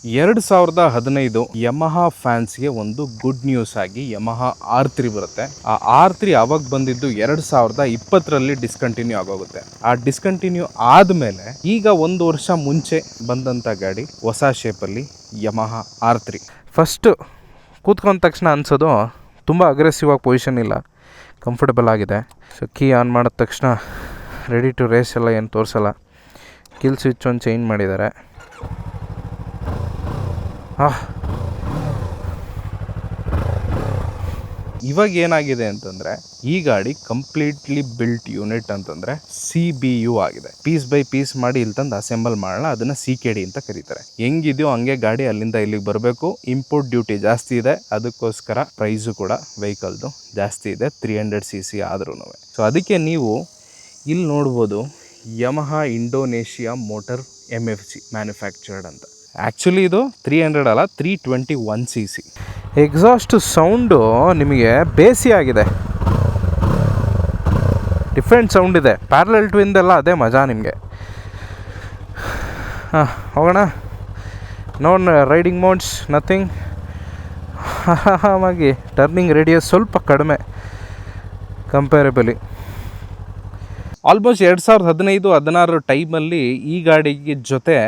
2015 Yamaha ಫ್ಯಾನ್ಸ್ಗೆ ಒಂದು good news ಆಗಿ Yamaha R3 ಬರುತ್ತೆ. ಆ R3 ಅವಾಗ ಬಂದಿದ್ದು 2020ರಲ್ಲಿ ಡಿಸ್ಕಂಟಿನ್ಯೂ ಆಗೋಗುತ್ತೆ. ಆ ಡಿಸ್ಕಂಟಿನ್ಯೂ ಆದಮೇಲೆ ಈಗ ಒಂದು ವರ್ಷ ಮುಂಚೆ ಬಂದಂಥ ಗಾಡಿ ಹೊಸ ಶೇಪಲ್ಲಿ ಯಮಹಾ R3. ಫಸ್ಟ್ ಕೂತ್ಕೊಂಡ ತಕ್ಷಣ ಅನ್ಸೋದು ತುಂಬ ಅಗ್ರೆಸಿವ್ ಆಗಿ ಪೊಸಿಷನ್ ಇಲ್ಲ, ಕಂಫರ್ಟಬಲ್ ಆಗಿದೆ. ಸೊ ಕೀ ಆನ್ ಮಾಡಿದ ತಕ್ಷಣ ರೆಡಿ ಟು ರೇಸ್ ಎಲ್ಲ ಏನು ತೋರಿಸಲ್ಲ. ಕಿಲ್ ಸ್ವಿಚ್ ಒಂದು ಚೇಂಜ್ ಮಾಡಿದ್ದಾರೆ. ಇವಾಗ ಏನಾಗಿದೆ ಅಂತಂದರೆ ಈ ಗಾಡಿ ಕಂಪ್ಲೀಟ್ಲಿ ಬಿಲ್ಟ್ ಯೂನಿಟ್ ಅಂತಂದರೆ CBU ಆಗಿದೆ. ಪೀಸ್ ಬೈ ಪೀಸ್ ಮಾಡಿ ಇಲ್ಲಿ ತಂದು ಅಸೆಂಬಲ್ ಮಾಡೋಣ, ಅದನ್ನು CKD ಅಂತ ಕರೀತಾರೆ. ಹೆಂಗಿದೆಯೋ ಹಂಗೆ ಗಾಡಿ ಅಲ್ಲಿಂದ ಇಲ್ಲಿಗೆ ಬರಬೇಕು. ಇಂಪೋರ್ಟ್ ಡ್ಯೂಟಿ ಜಾಸ್ತಿ ಇದೆ, ಅದಕ್ಕೋಸ್ಕರ ಪ್ರೈಸು ಕೂಡ ವೆಹಿಕಲ್ದು ಜಾಸ್ತಿ ಇದೆ, 300cc ಆದ್ರೂ. ಸೊ ಅದಕ್ಕೆ ನೀವು ಇಲ್ಲಿ ನೋಡ್ಬೋದು Yamaha Indonesia motor MFG manufactured ಅಂತ. ಆ್ಯಕ್ಚುಲಿ ಇದು 300 ಅಲ್ಲ, 321cc. ಎಕ್ಸಾಸ್ಟ್ ಸೌಂಡು ನಿಮಗೆ ಬೇಸಿ ಆಗಿದೆ, ಡಿಫ್ರೆಂಟ್ ಸೌಂಡ್ ಇದೆ. ಪ್ಯಾರಲಲ್ ಟ್ವಿನ್ದೆಲ್ಲ ಅದೇ ಮಜಾ ನಿಮಗೆ. ಹೋಗೋಣ. None riding modes nothing. ಆರಾಮಾಗಿ ಟರ್ನಿಂಗ್ ರೇಡಿಯಸ್ ಸ್ವಲ್ಪ ಕಡಿಮೆ ಕಂಪೇರೇಬಲಿ. ಆಲ್ಮೋಸ್ಟ್ 2015-16 ಟೈಮಲ್ಲಿ ಈ ಗಾಡಿಗೆ ಜೊತೆ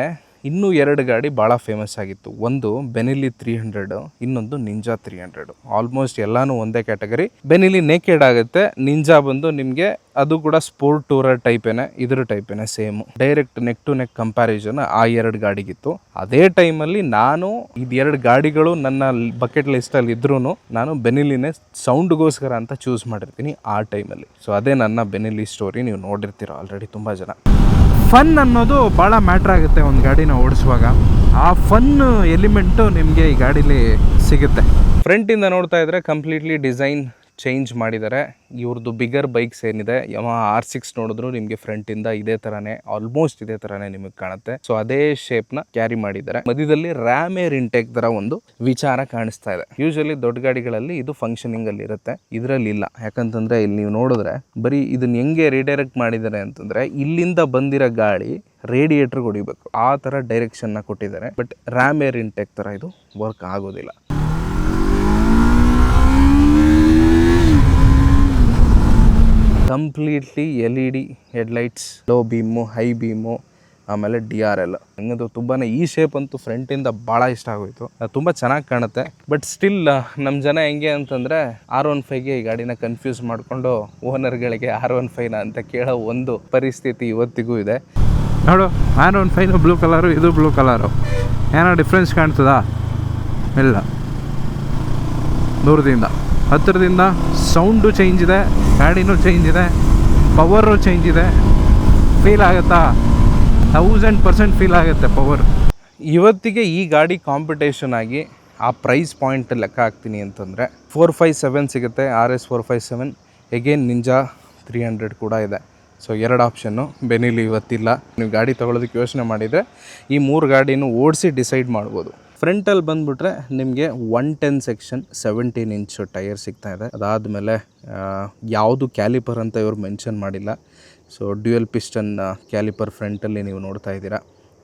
ಇನ್ನೂ 2 ಗಾಡಿ ಭಾಳ ಫೇಮಸ್ ಆಗಿತ್ತು. ಒಂದು ಬೆನಿಲಿ 300, ಇನ್ನೊಂದು ನಿಂಜಾ 300. ಆಲ್ಮೋಸ್ಟ್ ಎಲ್ಲಾನು ಒಂದೇ ಕ್ಯಾಟಗರಿ. ಬೆನಿಲಿ ನೇಕೆಡ್ ಆಗುತ್ತೆ, ನಿಂಜಾ ಬಂದು ನಿಮಗೆ ಅದು ಕೂಡ ಸ್ಪೋರ್ಟ್ ಟೂರರ್ ಟೈಪೇನೆ, ಇದ್ರ ಟೈಪೇನೆ same. Direct neck to neck comparison ಆ 2 ಗಾಡಿಗಿತ್ತು. ಅದೇ ಟೈಮಲ್ಲಿ ನಾನು ಇದು 2 ಗಾಡಿಗಳು ನನ್ನ ಬಕೆಟ್ ಲಿಸ್ಟಲ್ಲಿ ಇದ್ರೂ ನಾನು ಬೆನಿಲಿನೇ ಸೌಂಡ್ಗೋಸ್ಕರ ಅಂತ ಚೂಸ್ ಮಾಡಿರ್ತೀನಿ ಆ ಟೈಮಲ್ಲಿ. ಸೊ ಅದೇ ನನ್ನ ಬೆನಿಲಿ ಸ್ಟೋರಿ, ನೀವು ನೋಡಿರ್ತೀರ ಆಲ್ರೆಡಿ ತುಂಬ ಜನ. ಫನ್ ಅನ್ನೋದು ಭಾಳ ಮ್ಯಾಟ್ರ್ ಆಗುತ್ತೆ ಒಂದು ಗಾಡಿನ ಓಡಿಸುವಾಗ. ಆ ಫನ್ ಎಲಿಮೆಂಟು ನಿಮಗೆ ಈ ಗಾಡೀಲಿ ಸಿಗುತ್ತೆ. ಫ್ರಂಟಿಂದ ನೋಡ್ತಾ ಇದ್ದರೆ ಕಂಪ್ಲೀಟ್ಲಿ ಡಿಸೈನ್ ಚೇಂಜ್ ಮಾಡಿದ್ದಾರೆ. ಇವ್ರದ್ದು ಬಿಗರ್ ಬೈಕ್ಸ್ ಏನಿದೆ ಯಮಹಾ R6 ನೋಡಿದ್ರು ನಿಮಗೆ ಫ್ರಂಟಿಂದ ಇದೇ ಥರನೇ, ಆಲ್ಮೋಸ್ಟ್ ಇದೇ ಥರನೇ ನಿಮಗೆ ಕಾಣುತ್ತೆ. ಸೊ ಅದೇ ಶೇಪ್ನ ಕ್ಯಾರಿ ಮಾಡಿದ್ದಾರೆ. ಮಧ್ಯದಲ್ಲಿ ರ್ಯಾಮ್ ಏರ್ ಇಂಟೇಕ್ ಥರ ಒಂದು ವಿಚಾರ ಕಾಣಿಸ್ತಾ ಇದೆ. ಯೂಶಲಿ ದೊಡ್ಡ ಗಾಡಿಗಳಲ್ಲಿ ಇದು ಫಂಕ್ಷನಿಂಗಲ್ಲಿ ಇರುತ್ತೆ, ಇದರಲ್ಲಿ ಇಲ್ಲ. ಯಾಕಂತಂದರೆ ಇಲ್ಲಿ ನೀವು ನೋಡಿದ್ರೆ ಬರೀ ಇದನ್ನ ಹೆಂಗೆ ರಿಡೈರೆಕ್ಟ್ ಮಾಡಿದ್ದಾರೆ ಅಂತಂದರೆ ಇಲ್ಲಿಂದ ಬಂದಿರೋ ಗಾಡಿ ರೇಡಿಯೇಟರ್ಗೆ ಹೊಡಿಬೇಕು, ಆ ಥರ ಡೈರೆಕ್ಷನ್ನ ಕೊಟ್ಟಿದ್ದಾರೆ. ಬಟ್ ರ್ಯಾಮ್ ಏರ್ ಇಂಟೇಕ್ ಥರ ಇದು ವರ್ಕ್ ಆಗೋದಿಲ್ಲ. Completely LED headlights, low beam, high beam, ಆಮೇಲೆ DRL. ಹಂಗದು ತುಂಬಾ ಈ ಶೇಪ್ ಅಂತೂ ಫ್ರಂಟಿಂದ ಭಾಳ ಇಷ್ಟ ಆಗೋಯ್ತು. ತುಂಬ ಚೆನ್ನಾಗಿ ಕಾಣುತ್ತೆ. ಬಟ್ ಸ್ಟಿಲ್ ನಮ್ಮ ಜನ ಹೆಂಗೆ ಅಂತಂದರೆ R15ಗೆ ಈ ಗಾಡಿನ ಕನ್ಫ್ಯೂಸ್ ಮಾಡಿಕೊಂಡು ಓನರ್ಗಳಿಗೆ R15ನ ಅಂತ ಕೇಳೋ ಒಂದು ಪರಿಸ್ಥಿತಿ ಇವತ್ತಿಗೂ ಇದೆ. ನೋಡು, R15 ಬ್ಲೂ ಕಲರು, ಇದು ಬ್ಲೂ ಕಲರು, ಏನೋ ಡಿಫ್ರೆನ್ಸ್ ಕಾಣ್ತದಾ? ಇಲ್ಲ. ದೂರದಿಂದ ಹತ್ತಿರದಿಂದ ಸೌಂಡು ಚೇಂಜ್ ಇದೆ, ಗಾಡಿನೂ ಚೇಂಜ್ ಇದೆ, ಪವರು ಚೇಂಜ್ ಇದೆ. ಫೀಲ್ ಆಗುತ್ತಾ? 1000% ಫೀಲ್ ಆಗುತ್ತೆ ಪವರ್. ಇವತ್ತಿಗೆ ಈ ಗಾಡಿ ಕಾಂಪಿಟೇಷನ್ ಆಗಿ ಆ ಪ್ರೈಸ್ ಪಾಯಿಂಟ್ ಲೆಕ್ಕ ಹಾಕ್ತೀನಿ ಅಂತಂದರೆ 457 ಸಿಗುತ್ತೆ, RS 457. ಎಗೇನ್ ನಿಂಜಾ 300 ಕೂಡ ಇದೆ. So 2 option. ಬೆನಿಲಿ ಇವತ್ತಿಲ್ಲ. ನೀವು ಗಾಡಿ ತೊಗೊಳೋದಕ್ಕೆ ಯೋಚನೆ ಮಾಡಿದರೆ ಈ 3 ಗಾಡಿನೂ ಓಡಿಸಿ ಡಿಸೈಡ್ ಮಾಡ್ಬೋದು. ಫ್ರಂಟಲ್ಲಿ ಬಂದುಬಿಟ್ರೆ ನಿಮಗೆ 110 ಸೆಕ್ಷನ್ 17 ಇಂಚ್ ಟೈರ್ ಸಿಗ್ತಾ ಇದೆ. ಅದಾದಮೇಲೆ ಯಾವುದು ಕ್ಯಾಲಿಪರ್ ಅಂತ ಇವರು ಮೆನ್ಷನ್ ಮಾಡಿಲ್ಲ. ಸೊ ಡ್ಯುಯಲ್ ಪಿಸ್ಟನ್ ಕ್ಯಾಲಿಪರ್ ಫ್ರಂಟಲ್ಲಿ ನೀವು ನೋಡ್ತಾ ಇದ್ದೀರಾ.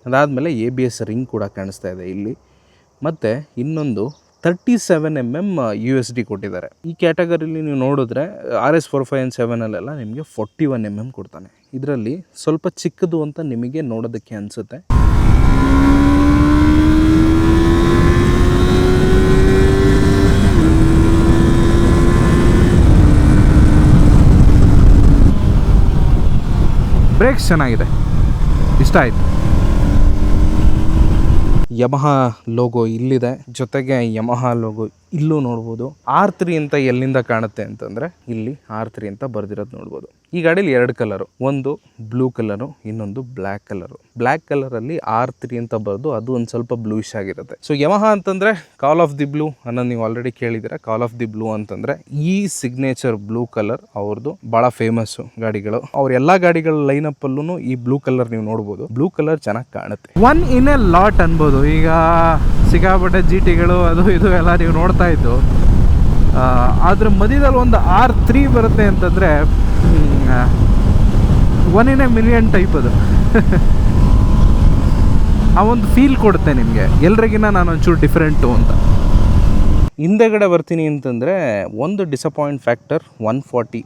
ಅದಾದಮೇಲೆ ABS ರಿಂಗ್ ಕೂಡ ಕಾಣಿಸ್ತಾ ಇದೆ ಇಲ್ಲಿ. ಮತ್ತು ಇನ್ನೊಂದು 37mm USD ಕೊಟ್ಟಿದ್ದಾರೆ. ಈ ಕ್ಯಾಟಗರಿಲಿ ನೀವು ನೋಡಿದ್ರೆ RS 457ಅಲ್ಲೆಲ್ಲ ನಿಮಗೆ 41mm ಕೊಡ್ತಾನೆ. ಇದರಲ್ಲಿ ಸ್ವಲ್ಪ ಚಿಕ್ಕದು ಅಂತ ನಿಮಗೆ ನೋಡೋದಕ್ಕೆ ಅನಿಸುತ್ತೆ. ಬ್ರೇಕ್ಸ್ ಚೆನ್ನಾಗಿದೆ, ಇಷ್ಟ ಆಯಿತು. ಯಮಹಾ ಲೋಗೋ ಇಲ್ಲಿದೆ, ಜೊತೆಗೆ ಯಮಹಾ ಲೋಗೋ ಇಲ್ಲೂ ನೋಡ್ಬೋದು. R3 ಅಂತ ಎಲ್ಲಿಂದ ಕಾಣುತ್ತೆ ಅಂತಂದರೆ ಇಲ್ಲಿ R3 ಅಂತ ಬರೆದಿರೋದು ನೋಡ್ಬೋದು. ಈ ಗಾಡೀಲಿ 2 ಕಲರು, ಒಂದು ಬ್ಲೂ ಕಲರು, ಇನ್ನೊಂದು ಬ್ಲ್ಯಾಕ್ ಕಲರು. ಬ್ಲ್ಯಾಕ್ ಕಲರಲ್ಲಿ R3 ಅಂತ ಬರೆದು ಅದು ಒಂದು ಸ್ವಲ್ಪ ಬ್ಲೂಯಿಶ್ ಆಗಿರುತ್ತೆ. ಸೊ ಯಮಹಾ ಅಂತಂದರೆ ಕಾಲ್ ಆಫ್ ದಿ ಬ್ಲೂ ಅನ್ನೋದು ನೀವು ಆಲ್ರೆಡಿ ಕೇಳಿದ್ದೀರಾ. ಕಾಲ್ ಆಫ್ ದಿ ಬ್ಲೂ ಅಂತಂದರೆ ಈ ಸಿಗ್ನೇಚರ್ ಬ್ಲೂ ಕಲರ್ ಅವ್ರದ್ದು ಭಾಳ ಫೇಮಸ್ಸು ಗಾಡಿಗಳು. ಅವ್ರ ಎಲ್ಲ ಗಾಡಿಗಳ ಲೈನಪ್ಪಲ್ಲೂ ಈ ಬ್ಲೂ ಕಲರ್ ನೀವು ನೋಡ್ಬೋದು. ಬ್ಲೂ ಕಲರ್ ಚೆನ್ನಾಗಿ ಕಾಣುತ್ತೆ. ಒನ್ ಇನ್ ಎ ಲಾಟ್ ಅನ್ಬೋದು. ಈಗ ಸಿಕ್ಕಾಪಟ್ಟೆ GTಗಳು ಅದು ಇದು ಎಲ್ಲ ನೀವು ನೋಡ್ತಾ ಇದ್ದು, ಅದ್ರ ಮಧ್ಯದಲ್ಲಿ ಒಂದು R3 ಬರುತ್ತೆ ಅಂತಂದರೆ 1 in a million ಟೈಪ್ ಅದು. ಆ ಒಂದು ಫೀಲ್ ಕೊಡುತ್ತೆ ನಿಮಗೆ. ಎಲ್ರಿಗಿನ್ನ ನಾನು ಒಂಚೂರು ಡಿಫ್ರೆಂಟು ಅಂತ. ಹಿಂದೆಗಡೆ ಬರ್ತೀನಿ ಅಂತಂದರೆ ಒಂದು disappoint factor 140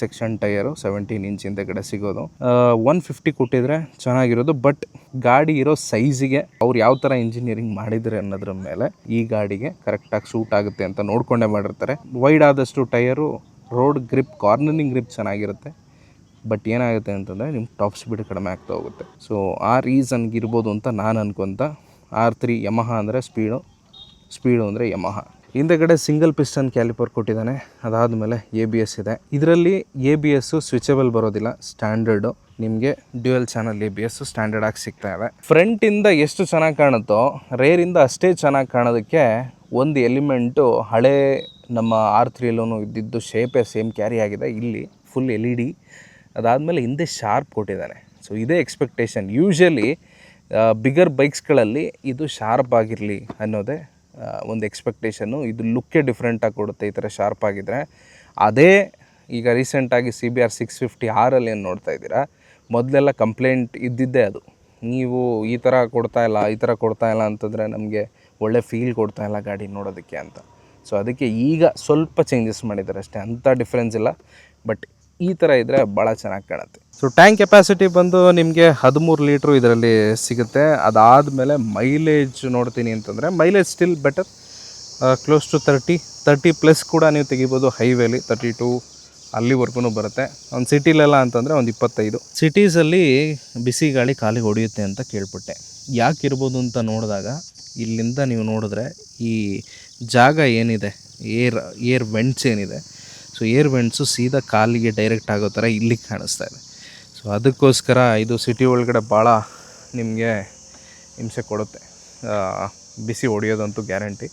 section tyre 17 inch ಹಿಂದೆಗಡೆ ಸಿಗೋದು. 150 ಕೊಟ್ಟಿದ್ರೆ ಚೆನ್ನಾಗಿರೋದು. ಬಟ್ ಗಾಡಿ ಇರೋ ಸೈಜಿಗೆ ಅವ್ರು ಯಾವ ಥರ ಇಂಜಿನಿಯರಿಂಗ್ ಮಾಡಿದರೆ ಅನ್ನೋದ್ರ ಮೇಲೆ ಈ ಗಾಡಿಗೆ ಕರೆಕ್ಟಾಗಿ ಸೂಟ್ ಆಗುತ್ತೆ ಅಂತ ನೋಡ್ಕೊಂಡೇ ಮಾಡಿರ್ತಾರೆ. ವೈಡ್ ಆದಷ್ಟು tyre, road grip, cornering grip ಚೆನ್ನಾಗಿರುತ್ತೆ. ಬಟ್ ಏನಾಗುತ್ತೆ ಅಂತಂದರೆ ನಿಮ್ಮ ಟಾಪ್ ಸ್ಪೀಡ್ ಕಡಿಮೆ ಆಗ್ತಾ ಹೋಗುತ್ತೆ. ಸೊ ಆ ರೀಸನ್ಗೆ ಇರ್ಬೋದು ಅಂತ ನಾನು ಅನ್ಕೊತ R3 ಯಮಹ ಅಂದರೆ ಸ್ಪೀಡು ಅಂದರೆ ಯಮಹ. ಹಿಂದೆಗಡೆ ಸಿಂಗಲ್ ಪಿಸ್ಟನ್ ಕ್ಯಾಲಿಪರ್ ಕೊಟ್ಟಿದ್ದಾನೆ. ಅದಾದಮೇಲೆ ABS ಇದೆ. ಇದರಲ್ಲಿ ABS ಸ್ವಿಚಬಲ್ ಬರೋದಿಲ್ಲ, ಸ್ಟ್ಯಾಂಡರ್ಡು. ನಿಮಗೆ ಡ್ಯುಯಲ್ ಚಾನಲ್ ABS ಸ್ಟ್ಯಾಂಡರ್ಡ್ ಆಗಿ ಸಿಗ್ತಾ ಇದೆ. ಫ್ರಂಟಿಂದ ಎಷ್ಟು ಚೆನ್ನಾಗಿ ಕಾಣುತ್ತೋ ರೇರಿಂದ ಅಷ್ಟೇ ಚೆನ್ನಾಗಿ ಕಾಣೋದಕ್ಕೆ ಒಂದು ಎಲಿಮೆಂಟು ಹಳೆ ನಮ್ಮ R3ಯಲ್ಲೂ ಇದ್ದಿದ್ದು ಶೇಪೇ ಸೇಮ್ ಕ್ಯಾರಿ ಆಗಿದೆ. ಇಲ್ಲಿ ಫುಲ್ LED. ಅದಾದಮೇಲೆ ಹಿಂದೆ ಶಾರ್ಪ್ ಕೊಟ್ಟಿದ್ದಾನೆ. ಸೊ ಇದೇ ಎಕ್ಸ್ಪೆಕ್ಟೇಷನ್. ಯೂಶ್ವಲಿ ಬಿಗರ್ ಬೈಕ್ಸ್ಗಳಲ್ಲಿ ಇದು ಶಾರ್ಪ್ ಆಗಿರಲಿ ಅನ್ನೋದೇ ಒಂದು ಎಕ್ಸ್ಪೆಕ್ಟೇಷನ್ನು. ಇದು ಲುಕ್ಕೇ ಡಿಫ್ರೆಂಟಾಗಿ ಕೊಡುತ್ತೆ ಈ ಥರ ಶಾರ್ಪ್ ಆಗಿದ್ದರೆ. ಅದೇ ಈಗ ರೀಸೆಂಟಾಗಿ CBR 650 ಆರಲ್ಲಿ ಏನು ನೋಡ್ತಾ ಇದ್ದೀರಾ, ಮೊದಲೆಲ್ಲ ಕಂಪ್ಲೇಂಟ್ ಇದ್ದಿದ್ದೇ ಅದು. ನೀವು ಈ ಥರ ಕೊಡ್ತಾ ಇಲ್ಲ ಅಂತಂದರೆ ನಮಗೆ ಒಳ್ಳೆ ಫೀಲ್ ಕೊಡ್ತಾ ಇಲ್ಲ ಗಾಡಿ ನೋಡೋದಕ್ಕೆ ಅಂತ. ಸೊ ಅದಕ್ಕೆ ಈಗ ಸ್ವಲ್ಪ ಚೇಂಜಸ್ ಮಾಡಿದ್ದಾರೆ ಅಷ್ಟೇ, ಅಂಥ ಡಿಫ್ರೆನ್ಸ್ ಇಲ್ಲ. ಬಟ್ ಈ ಥರ ಇದ್ದರೆ ಭಾಳ ಚೆನ್ನಾಗಿ ಕಾಣುತ್ತೆ. ಸೊ ಟ್ಯಾಂಕ್ ಕೆಪಾಸಿಟಿ ಬಂದು ನಿಮಗೆ 13 ಲೀಟ್ರು ಇದರಲ್ಲಿ ಸಿಗುತ್ತೆ. ಅದಾದಮೇಲೆ ಮೈಲೇಜ್ ನೋಡ್ತೀನಿ ಅಂತಂದರೆ mileage still better, close to 30+ ಕೂಡ ನೀವು ತೆಗಿಬೋದು. ಹೈವೇಲಿ 32 ಅಲ್ಲಿವರೆಗೂ ಬರುತ್ತೆ. ಒಂದು ಸಿಟಿಲೆಲ್ಲ ಅಂತಂದರೆ ಒಂದು 25. ಸಿಟೀಸಲ್ಲಿ ಬಿಸಿ ಗಾಳಿ ಕಾಲಿಗೆ ಹೊಡೆಯುತ್ತೆ ಅಂತ ಕೇಳ್ಪಟ್ಟೆ. ಯಾಕಿರ್ಬೋದು ಅಂತ ನೋಡಿದಾಗ ಇಲ್ಲಿಂದ ನೀವು ನೋಡಿದ್ರೆ ಈ ಜಾಗ ಏನಿದೆ, ಏರ್ ವೆಂಟ್ಸ್ ಏನಿದೆ, ಸೊ ಏರ್ ವೆಂಟ್ಸು ಸೀದಾ ಕಾಲಿಗೆ ಡೈರೆಕ್ಟ್ ಆಗೋ ಥರ ಇಲ್ಲಿ ಕಾಣಿಸ್ತಾ ಇದೆ. ಸೊ ಅದಕ್ಕೋಸ್ಕರ ಇದು ಸಿಟಿ ಒಳಗಡೆ ಭಾಳ ನಿಮಗೆ ಹಿಂಸೆ ಕೊಡುತ್ತೆ. ಬಿಸಿ ಹೊಡೆಯೋದಂತೂ ಗ್ಯಾರಂಟಿ,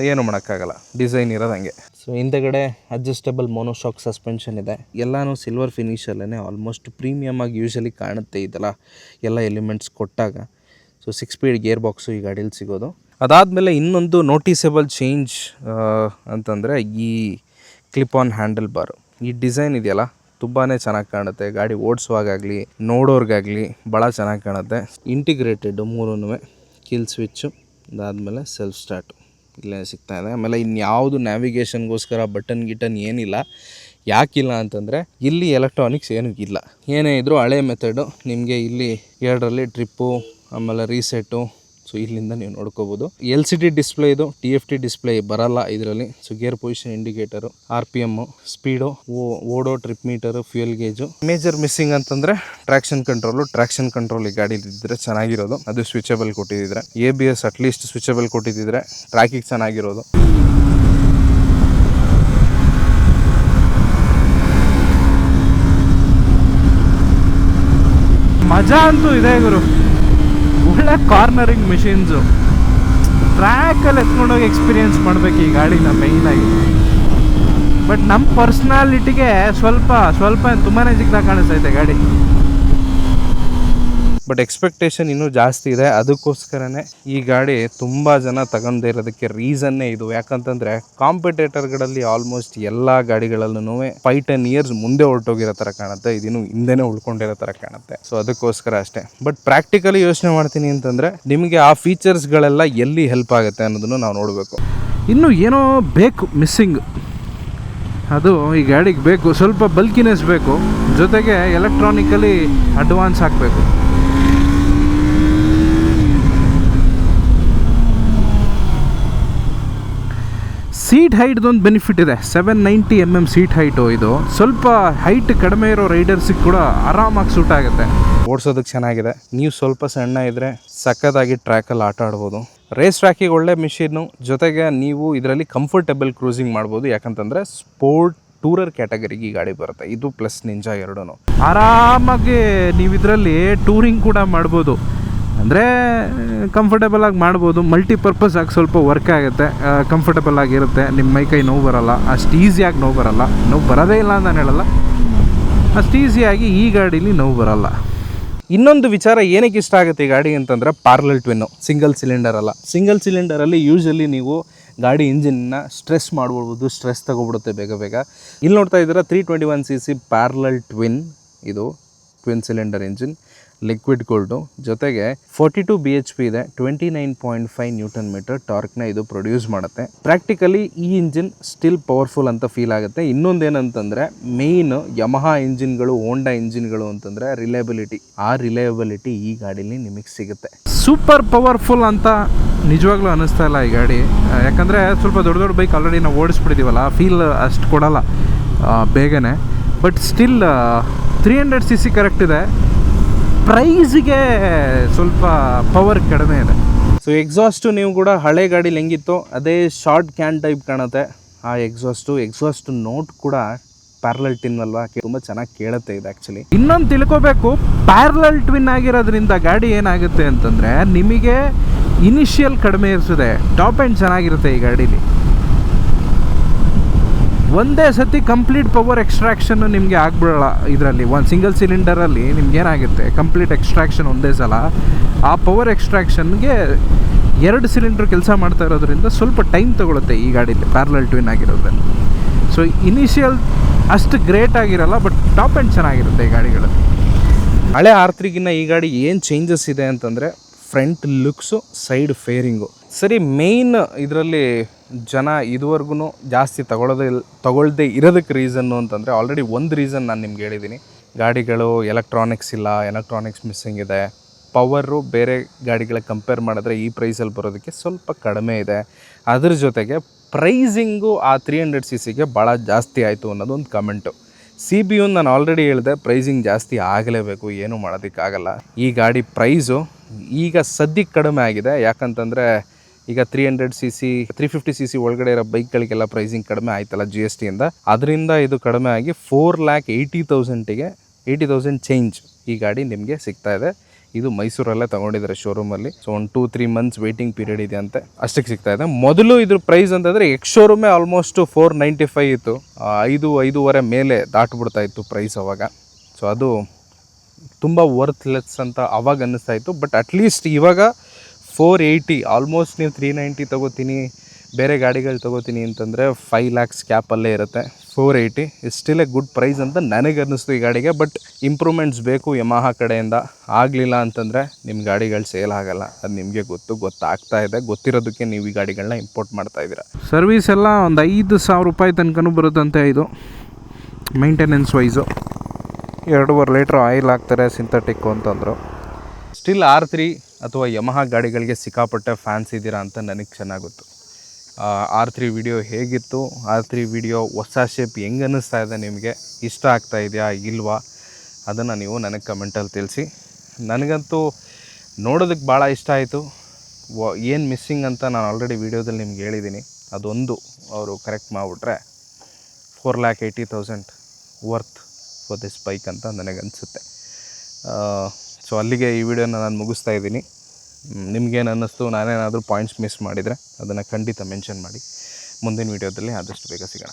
ಏನೂ ಮಾಡೋಕ್ಕಾಗಲ್ಲ, ಡಿಸೈನ್ ಇರೋದು ಹಂಗೆ. ಸೊ ಹಿಂದೆಗಡೆ ಅಡ್ಜಸ್ಟಬಲ್ ಮೋನೋಶಾಕ್ ಸಸ್ಪೆನ್ಷನ್ ಇದೆ. ಎಲ್ಲನೂ ಸಿಲ್ವರ್ ಫಿನಿಷಲ್ಲೇ ಆಲ್ಮೋಸ್ಟ್ ಪ್ರೀಮಿಯಮ್ ಆಗಿ ಯೂಶಲಿ ಕಾಣುತ್ತೆ ಇದೆಲ್ಲ ಎಲ್ಲ ಎಲಿಮೆಂಟ್ಸ್ ಕೊಟ್ಟಾಗ. ಸೊ 6 ಸ್ಪೀಡ್ ಗೇರ್ ಬಾಕ್ಸು ಈ ಗಾಡೀಲಿ ಸಿಗೋದು. ಅದಾದಮೇಲೆ ಇನ್ನೊಂದು ನೋಟಿಸೇಬಲ್ ಚೇಂಜ್ ಅಂತಂದರೆ ಈ ಕ್ಲಿಪ್ ಆನ್ ಹ್ಯಾಂಡಲ್ ಬಾರು. ಈ ಡಿಸೈನ್ ಇದೆಯಲ್ಲ ತುಂಬಾ ಚೆನ್ನಾಗಿ ಕಾಣುತ್ತೆ. ಗಾಡಿ ಓಡಿಸುವಾಗಲಿ ನೋಡೋರ್ಗಾಗಲಿ ಭಾಳ ಚೆನ್ನಾಗಿ ಕಾಣುತ್ತೆ. ಇಂಟಿಗ್ರೇಟೆಡ್ 3 ಕಿಲ್ ಸ್ವಿಚ್ಚು, ಅದಾದಮೇಲೆ ಸೆಲ್ಫ್ ಸ್ಟಾರ್ಟು ಇಲ್ಲೇ ಸಿಗ್ತಾಯಿದೆ. ಆಮೇಲೆ ಇನ್ಯಾವುದು ನ್ಯಾವಿಗೇಷನ್ಗೋಸ್ಕರ ಬಟನ್ ಏನಿಲ್ಲ. ಯಾಕಿಲ್ಲ ಅಂತಂದರೆ ಇಲ್ಲಿ ಎಲೆಕ್ಟ್ರಾನಿಕ್ಸ್ ಏನೂ ಇಲ್ಲ. ಏನೇ ಇದ್ದರೂ ಹಳೆ ಮೆಥಡು. ನಿಮಗೆ ಇಲ್ಲಿ 2ರಲ್ಲಿ ಟ್ರಿಪ್ಪು, ಆಮೇಲೆ ರೀಸೆಟ್ಟು. ಸೊ ಇಲ್ಲಿಂದ ನೀವು ನೋಡ್ಕೋಬೋದು. LCD ಡಿಸ್ಪ್ಲೇ ಇದು, TFT ಡಿಸ್ಪ್ಲೇ ಬರಲ್ಲ ಇದರಲ್ಲಿ. So gear position indicator, RPM, speed, odo trip meter, fuel gauge. Major missing ಅಂತಂದರೆ ಟ್ರಾಕ್ಷನ್ ಕಂಟ್ರೋಲ್ ಈ ಗಾಡೀಲಿ ಇದ್ದರೆ ಚೆನ್ನಾಗಿರೋದು. ಅದು ಸ್ವಿಚಬಲ್ ಕೊಟ್ಟಿದ್ದರೆ, ABS ಅಟ್ಲೀಸ್ಟ್ ಸ್ವಿಚಬಲ್ ಕೊಟ್ಟಿದ್ದರೆ ಟ್ರ್ಯಾಕಿಗೆ ಚೆನ್ನಾಗಿರೋದು. ಮಜಾ ಅಂತೂ ಇದೆ ಗುರು. ಒಳ್ಳೆ ಕಾರ್ನರಿಂಗ್ ಮಿಷಿನ್ಸು, ಟ್ರ್ಯಾಕಲ್ಲಿ ಎತ್ಕೊಂಡೋಗಿ ಎಕ್ಸ್ಪೀರಿಯೆನ್ಸ್ ಮಾಡಬೇಕು ಈ ಗಾಡಿನ ಮೈನಾಗಿ. ಬಟ್ ನಮ್ಮ ಪರ್ಸ್ನಾಲಿಟಿಗೆ ಸ್ವಲ್ಪ ತುಂಬಾ ಚಿಕ್ಕದಾಗಿ ಕಾಣಿಸ್ತೈತೆ ಗಾಡಿ. ಬಟ್ ಎಕ್ಸ್ಪೆಕ್ಟೇಷನ್ ಇನ್ನೂ ಜಾಸ್ತಿ ಇದೆ. ಅದಕ್ಕೋಸ್ಕರನೇ ಈ ಗಾಡಿ ತುಂಬ ಜನ ತಗೊಂಡೇ ಇರೋದಕ್ಕೆ ರೀಸನ್ನೇ ಇದು. ಯಾಕಂತಂದರೆ ಕಾಂಪಿಟೇಟರ್ಗಳಲ್ಲಿ ಆಲ್ಮೋಸ್ಟ್ ಎಲ್ಲ ಗಾಡಿಗಳಲ್ಲೂ 5-10 ಇಯರ್ಸ್ ಮುಂದೆ ಹೊರಟೋಗಿರೋ ಥರ ಕಾಣುತ್ತೆ. ಇದಿನ್ನೂ ಹಿಂದೆನೇ ಉಳ್ಕೊಂಡಿರೋ ಥರ ಕಾಣುತ್ತೆ. ಸೊ ಅದಕ್ಕೋಸ್ಕರ ಅಷ್ಟೇ. ಬಟ್ ಪ್ರಾಕ್ಟಿಕಲಿ ಯೋಚನೆ ಮಾಡ್ತೀನಿ ಅಂತಂದರೆ ನಿಮಗೆ ಆ ಫೀಚರ್ಸ್ಗಳೆಲ್ಲ ಎಲ್ಲಿ ಹೆಲ್ಪ್ ಆಗುತ್ತೆ ಅನ್ನೋದನ್ನು ನಾವು ನೋಡಬೇಕು. ಇನ್ನೂ ಏನೋ ಬೇಕು ಮಿಸ್ಸಿಂಗ್, ಅದು ಈ ಗಾಡಿಗೆ ಬೇಕು. ಸ್ವಲ್ಪ ಬಲ್ಕಿನೆಸ್ ಬೇಕು, ಜೊತೆಗೆ ಎಲೆಕ್ಟ್ರಾನಿಕಲಿ ಅಡ್ವಾನ್ಸ್ ಆಗಬೇಕು. ಸೀಟ್ ಹೈಟ್ದೊಂದು ಬೆನಿಫಿಟ್ ಇದೆ. 790 mm ಸೀಟ್ ಹೈಟು. ಇದು ಸ್ವಲ್ಪ ಹೈಟ್ ಕಡಿಮೆ ಇರೋ ರೈಡರ್ಸಿಗೆ ಕೂಡ ಆರಾಮಾಗಿ ಸೂಟ್ ಆಗುತ್ತೆ, ಓಡಿಸೋದಕ್ಕೆ ಚೆನ್ನಾಗಿದೆ. ನೀವು ಸ್ವಲ್ಪ ಸಣ್ಣ ಇದ್ದರೆ ಸಖತ್ತಾಗಿ ಟ್ರ್ಯಾಕಲ್ಲಿ ಆಟ ಆಡ್ಬೋದು. ರೇಸ್ ಟ್ರ್ಯಾಕಿಗೆ ಒಳ್ಳೆ ಮಿಷಿನ್ನು, ಜೊತೆಗೆ ನೀವು ಇದರಲ್ಲಿ ಕಂಫರ್ಟಬಲ್ ಕ್ರೂಸಿಂಗ್ ಮಾಡ್ಬೋದು. ಯಾಕಂತಂದರೆ ಸ್ಪೋರ್ಟ್ ಟೂರರ್ ಕ್ಯಾಟಗರಿಗೆ ಈ ಗಾಡಿ ಬರುತ್ತೆ. ಇದು ಪ್ಲಸ್ ನಿಂಜಾ 2 ಆರಾಮಾಗಿ ನೀವು ಇದರಲ್ಲಿ ಟೂರಿಂಗ್ ಕೂಡ ಮಾಡ್ಬೋದು. ಅಂದರೆ ಕಂಫರ್ಟಬಲ್ ಆಗಿ ಮಾಡ್ಬೋದು. ಮಲ್ಟಿಪರ್ಪಸ್ ಆಗಿ ಸ್ವಲ್ಪ ವರ್ಕ್ ಆಗುತ್ತೆ, ಕಂಫರ್ಟಬಲ್ ಆಗಿರುತ್ತೆ. ನಿಮ್ಮ ಮೈಕೈ ನೋವು ಬರೋಲ್ಲ, ಅಷ್ಟು ಈಸಿಯಾಗಿ ನೋವು ಬರೋಲ್ಲ. ನೋವು ಬರೋದೇ ಇಲ್ಲ ಅಂತ ನಾನು ಹೇಳಲ್ಲ, ಅಷ್ಟು ಈಸಿಯಾಗಿ ಈ ಗಾಡೀಲಿ ನೋವು ಬರೋಲ್ಲ. ಇನ್ನೊಂದು ವಿಚಾರ ಏನಕ್ಕೆ ಇಷ್ಟ ಆಗುತ್ತೆ ಈ ಗಾಡಿ ಅಂತಂದರೆ ಪ್ಯಾರಲಲ್ ಟ್ವಿನ್ನು, ಸಿಂಗಲ್ ಸಿಲಿಂಡರ್ ಅಲ್ಲ. ಸಿಂಗಲ್ ಸಿಲಿಂಡರಲ್ಲಿ ಯೂಶ್ವಲಿ ನೀವು ಗಾಡಿ ಇಂಜಿನ್ನ ಸ್ಟ್ರೆಸ್ ಮಾಡ್ಬೋದು, ಸ್ಟ್ರೆಸ್ ತಗೊಬಿಡುತ್ತೆ ಬೇಗ. ಇಲ್ಲಿ ನೋಡ್ತಾ ಇದ್ದೀರಾ 321cc ಪ್ಯಾರಲಲ್ ಟ್ವಿನ್. ಇದು twin cylinder engine. Liquid cooled. ಜೊತೆಗೆ 42 BHP ಇದೆ, 29.5 Nm ಟಾರ್ಕ್ನ ಇದು ಪ್ರೊಡ್ಯೂಸ್ ಮಾಡುತ್ತೆ. ಪ್ರಾಕ್ಟಿಕಲಿ ಈ ಇಂಜಿನ್ ಸ್ಟಿಲ್ ಪವರ್ಫುಲ್ ಅಂತ ಫೀಲ್ ಆಗುತ್ತೆ. ಇನ್ನೊಂದೇನಂತಂದರೆ ಮೇಯ್ನ್ ಯಮಹಾ ಇಂಜಿನ್ಗಳು, ಹೋಂಡಾ ಇಂಜಿನ್ಗಳು ಅಂತಂದರೆ ರಿಲಯಬಿಲಿಟಿ. ಆ ರಿಲಯಬಿಲಿಟಿ ಈ ಗಾಡೀಲಿ ನಿಮಗೆ ಸಿಗುತ್ತೆ. ಸೂಪರ್ ಪವರ್ಫುಲ್ ಅಂತ ನಿಜವಾಗ್ಲೂ ಅನ್ನಿಸ್ತಾ ಇಲ್ಲ ಈ ಗಾಡಿ. ಯಾಕಂದರೆ ಸ್ವಲ್ಪ ದೊಡ್ಡ ದೊಡ್ಡ ಬೈಕ್ ಆಲ್ರೆಡಿ ನಾವು ಓಡಿಸ್ಬಿಟ್ಟಿದ್ದೀವಲ್ಲ, ಫೀಲ್ ಅಷ್ಟು ಕೊಡಲ್ಲ ಬೇಗನೆ. ಬಟ್ ಸ್ಟಿಲ್ 300cc ಕರೆಕ್ಟ್ ಇದೆ, ಪ್ರೈಸಿಗೆ ಸ್ವಲ್ಪ ಪವರ್ ಕಡಿಮೆ ಇದೆ. ಸೊ ಎಕ್ಸಾಸ್ಟು ನೀವು ಕೂಡ ಹಳೆ ಗಾಡೀಲಿ ಹೆಂಗಿತ್ತು ಅದೇ ಶಾರ್ಟ್ ಕ್ಯಾನ್ ಟೈಪ್ ಕಾಣುತ್ತೆ. ಆ ಎಕ್ಸಾಸ್ಟ್ ನೋಟ್ ಕೂಡ ಪ್ಯಾರಲಲ್ ಟ್ವಿನ್ ಅಲ್ವಾ, ತುಂಬ ಚೆನ್ನಾಗಿ ಕೇಳುತ್ತೆ ಇದು ಆ್ಯಕ್ಚುಲಿ. ಇನ್ನೊಂದು ತಿಳ್ಕೊಬೇಕು, ಪ್ಯಾರಲಲ್ ಟ್ವಿನ್ ಆಗಿರೋದ್ರಿಂದ ಗಾಡಿ ಏನಾಗುತ್ತೆ ಅಂತಂದರೆ ನಿಮಗೆ ಇನಿಷಿಯಲ್ ಕಡಿಮೆ ಇರ್ತದೆ, ಟಾಪ್ ಎಂಡ್ ಚೆನ್ನಾಗಿರುತ್ತೆ ಈ ಗಾಡೀಲಿ. ಒಂದೇ ಸತಿ ಕಂಪ್ಲೀಟ್ ಪವರ್ ಎಕ್ಸ್ಟ್ರಾಕ್ಷನ್ನು ನಿಮಗೆ ಆಗ್ಬಿಡಲ್ಲ ಇದರಲ್ಲಿ. ಒಂದು ಸಿಂಗಲ್ ಸಿಲಿಂಡರಲ್ಲಿ ನಿಮ್ಗೆ ಏನಾಗುತ್ತೆ, ಕಂಪ್ಲೀಟ್ ಎಕ್ಸ್ಟ್ರಾಕ್ಷನ್ ಒಂದೇ ಸಲ. ಆ ಪವರ್ ಎಕ್ಸ್ಟ್ರಾಕ್ಷನ್ಗೆ 2 ಸಿಲಿಂಡರ್ ಕೆಲಸ ಮಾಡ್ತಾ ಇರೋದ್ರಿಂದ ಸ್ವಲ್ಪ ಟೈಮ್ ತೊಗೊಳುತ್ತೆ ಈ ಗಾಡೀಲಿ, ಪ್ಯಾರಲಲ್ ಟ್ವಿನ್ ಆಗಿರೋದ್ರಲ್ಲಿ. ಸೊ ಇನಿಷಿಯಲ್ ಅಷ್ಟು ಗ್ರೇಟ್ ಆಗಿರಲ್ಲ, ಬಟ್ ಟಾಪ್ ಎಂಡ್ ಚೆನ್ನಾಗಿರುತ್ತೆ ಈ ಗಾಡಿಗಳಲ್ಲಿ. ಹಳೆ R3ಗಿನ್ನ ಈ ಗಾಡಿ ಏನು ಚೇಂಜಸ್ ಇದೆ ಅಂತಂದರೆ ಫ್ರಂಟ್ ಲುಕ್ಸು, ಸೈಡ್ ಫೇರಿಂಗು. ಸರಿ, ಮೇಯ್ನ್ ಇದರಲ್ಲಿ ಜನ ಇದುವರೆಗೂ ಜಾಸ್ತಿ ತಗೊಳ್ಳದೇ ಇರೋದಕ್ಕೆ ರೀಸನ್ನು ಅಂತಂದರೆ ಆಲ್ರೆಡಿ ಒಂದು ರೀಸನ್ ನಾನು ನಿಮ್ಗೆ ಹೇಳಿದ್ದೀನಿ. ಗಾಡಿಗಳು ಎಲೆಕ್ಟ್ರಾನಿಕ್ಸ್ ಇಲ್ಲ, ಎಲೆಕ್ಟ್ರಾನಿಕ್ಸ್ ಮಿಸ್ಸಿಂಗ್ ಇದೆ. ಪವರು ಬೇರೆ ಗಾಡಿಗಳಿಗೆ ಕಂಪೇರ್ ಮಾಡಿದ್ರೆ ಈ ಪ್ರೈಸಲ್ಲಿ ಬರೋದಕ್ಕೆ ಸ್ವಲ್ಪ ಕಡಿಮೆ ಇದೆ. ಅದ್ರ ಜೊತೆಗೆ ಪ್ರೈಸಿಂಗು ಆ 300cc ಭಾಳ ಜಾಸ್ತಿ ಆಯಿತು ಅನ್ನೋದೊಂದು ಕಮೆಂಟು. CBU ನಾನು ಆಲ್ರೆಡಿ ಹೇಳಿದೆ, ಪ್ರೈಸಿಂಗ್ ಜಾಸ್ತಿ ಆಗಲೇಬೇಕು, ಏನೂ ಮಾಡೋದಕ್ಕಾಗಲ್ಲ. ಈ ಗಾಡಿ ಪ್ರೈಸು ಈಗ ಸದ್ಯಕ್ಕೆ ಕಡಿಮೆ ಆಗಿದೆ. ಯಾಕಂತಂದರೆ ಈಗ 300cc 350cc ಒಳಗಡೆ ಇರೋ ಬೈಕ್ಗಳಿಗೆಲ್ಲ ಪ್ರೈಸಿಂಗ್ ಕಡಿಮೆ ಆಯ್ತಲ್ಲ GSTಯಿಂದ. ಅದರಿಂದ ಇದು ಕಡಿಮೆ ಆಗಿ 4,80,000ಗೆ 80,000 ಚೇಂಜ್ ಈ ಗಾಡಿ ನಿಮಗೆ ಸಿಗ್ತಾ ಇದೆ. ಇದು ಮೈಸೂರಲ್ಲೇ ತೊಗೊಂಡಿದ್ದಾರೆ ಶೋರೂಮಲ್ಲಿ. ಸೊ 1-2-3 ಮಂತ್ಸ್ ವೇಟಿಂಗ್ ಪೀರಿಯಡ್ ಇದೆ ಅಂತೆ, ಅಷ್ಟಕ್ಕೆ ಸಿಗ್ತಾ ಇದೆ. ಮೊದಲು ಇದ್ರ ಪ್ರೈಸ್ ಅಂತಂದರೆ ಎಕ್ಸ್ ಶೋರೂಮೇ ಆಲ್ಮೋಸ್ಟ್ 495 ಇತ್ತು, 5-5.5 ಮೇಲೆ ದಾಟ್ಬಿಡ್ತಾ ಇತ್ತು ಪ್ರೈಸ್ ಅವಾಗ. ಸೊ ಅದು ತುಂಬ ವರ್ತ್ಲೆಸ್ ಅಂತ ಅವಾಗ ಅನ್ನಿಸ್ತಾ ಇತ್ತು. ಬಟ್ ಅಟ್ಲೀಸ್ಟ್ ಇವಾಗ 480, ಆಲ್ಮೋಸ್ಟ್ ನೀವು 390 ತೊಗೋತೀನಿ, ಬೇರೆ ಗಾಡಿಗಳು ತೊಗೋತೀನಿ ಅಂತಂದರೆ 5 lakhs ಕ್ಯಾಪಲ್ಲೇ ಇರುತ್ತೆ. 480 is still a good price ಅಂತ ನನಗೆ ಅನ್ನಿಸ್ತು ಈ ಗಾಡಿಗೆ. ಬಟ್ ಇಂಪ್ರೂವ್ಮೆಂಟ್ಸ್ ಬೇಕು ಯಮಹಾ ಕಡೆಯಿಂದ. ಆಗಲಿಲ್ಲ ಅಂತಂದರೆ ನಿಮ್ಮ ಗಾಡಿಗಳು ಸೇಲ್ ಆಗಲ್ಲ, ಅದು ನಿಮಗೆ ಗೊತ್ತಾಗ್ತಾ ಇದೆ. ಗೊತ್ತಿರೋದಕ್ಕೆ ನೀವು ಈ ಗಾಡಿಗಳನ್ನ ಇಂಪೋರ್ಟ್ ಮಾಡ್ತಾ ಇದ್ದೀರಾ. ಸರ್ವಿಸ್ ಎಲ್ಲ ಒಂದು 5,000 ರೂಪಾಯಿ ತನಕನೂ ಬರುತ್ತಂತೆ. ಇದು ಮೇಂಟೆನೆನ್ಸ್ ವೈಸು 2.5 ಲೀಟ್ರ್ ಆಯಿಲ್ ಹಾಕ್ತಾರೆ ಸಿಂಥೆಟಿಕ್ಕು ಅಂತಂದರು. ಸ್ಟಿಲ್ R3 ಅಥವಾ ಯಮಹಾ ಗಾಡಿಗಳಿಗೆ ಸಿಕ್ಕಾಪಟ್ಟೆ ಫ್ಯಾನ್ಸ್ ಇದ್ದೀರಾ ಅಂತ ನನಗೆ ಚೆನ್ನಾಗಿ ಗೊತ್ತು. R3 ವಿಡಿಯೋ ಹೇಗಿತ್ತು, R3 ವಿಡಿಯೋ ಹೊಸ ಶೇಪ್ ಹೆಂಗೆ ಅನ್ನಿಸ್ತಾ ಇದೆ, ನಿಮಗೆ ಇಷ್ಟ ಆಗ್ತಾ ಇದೆಯಾ ಇಲ್ವಾ, ಅದನ್ನು ನೀವು ನನಗೆ ಕಮೆಂಟಲ್ಲಿ ತಿಳಿಸಿ. ನನಗಂತೂ ನೋಡೋದಕ್ಕೆ ಭಾಳ ಇಷ್ಟ ಆಯಿತು. ಏನು ಮಿಸ್ಸಿಂಗ್ ಅಂತ ನಾನು ಆಲ್ರೆಡಿ ವೀಡಿಯೋದಲ್ಲಿ ನಿಮ್ಗೆ ಹೇಳಿದ್ದೀನಿ. ಅದೊಂದು ಅವರು ಕರೆಕ್ಟ್ ಮಾಡಿಬಿಟ್ರೆ 4,80,000 ವರ್ತ್ ಫಾರ್ ದಿಸ್ ಬೈಕ್ ಅಂತ ನನಗನ್ಸುತ್ತೆ. ಸೊ ಅಲ್ಲಿಗೆ ಈ ವಿಡಿಯೋನ ನಾನು ಮುಗಿಸ್ತಾ ಇದ್ದೀನಿ. ನಿಮಗೇನು ಅನ್ನಿಸ್ತು, ನಾನೇನಾದರೂ ಪಾಯಿಂಟ್ಸ್ ಮಿಸ್ ಮಾಡಿದರೆ ಅದನ್ನು ಖಂಡಿತ ಮೆನ್ಷನ್ ಮಾಡಿ. ಮುಂದಿನ ವೀಡಿಯೋದಲ್ಲಿ ಆದಷ್ಟು ಬೇಗ ಸಿಗೋಣ.